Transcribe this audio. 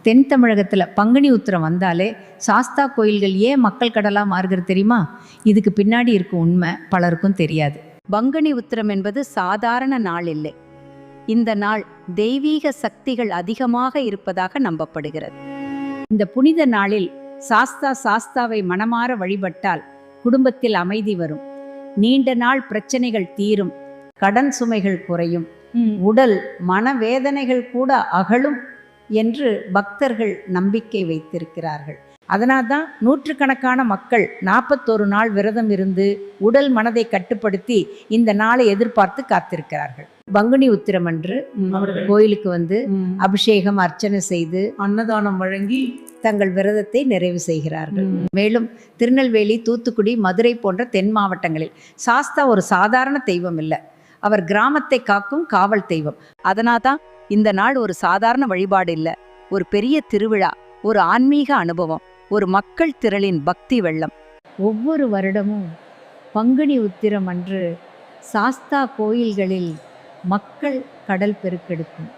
தென் தமிழகத்தில் பங்குனி உத்திரம் வந்தாலே சாஸ்தா கோயில்கள் ஏன் மக்கள் கடலாக மாறுகிறது தெரியுமா? இதுக்கு பின்னாடி இருக்கும் உண்மை பலருக்கும் தெரியாது. பங்குனி உத்திரம் என்பது சாதாரண நாள் இல்லை. இந்த நாள் தெய்வீக சக்திகள் அதிகமாக இருப்பதாக நம்பப்படுகிறது. இந்த புனித நாளில் சாஸ்தாவை மனமாற வழிபட்டால் குடும்பத்தில் அமைதி வரும், நீண்ட நாள் பிரச்சனைகள் தீரும், கடன் சுமைகள் குறையும், உடல் மனவேதனைகள் கூட அகலும் என்று பக்தர்கள் நம்பிக்கை வைத்திருக்கிறார்கள். அதனால்தான் நூற்றுக்கணக்கான மக்கள் 41 நாள் விரதம் இருந்து உடல் மனதை கட்டுப்படுத்தி இந்த நாளை எதிர்பார்த்து காத்திருக்கிறார்கள். பங்குனி உத்திரம் அன்று கோயிலுக்கு வந்து அபிஷேகம் அர்ச்சனை செய்து அன்னதானம் வழங்கி தங்கள் விரதத்தை நிறைவு செய்கிறார்கள். மேலும் திருநெல்வேலி, தூத்துக்குடி, மதுரை போன்ற தென் மாவட்டங்களில் சாஸ்தா ஒரு சாதாரண தெய்வம் இல்லை, அவர் கிராமத்தை காக்கும் காவல் தெய்வம். அதனால்தான் இந்த நாள் ஒரு சாதாரண வழிபாடு இல்லை, ஒரு பெரிய திருவிழா, ஒரு ஆன்மீக அனுபவம், ஒரு மக்கள் திரளின் பக்தி வெள்ளம். ஒவ்வொரு வருடமும் பங்குனி உத்திரம் அன்று சாஸ்தா கோயில்களில் மக்கள் கடல் பெருக்கெடுக்கும்.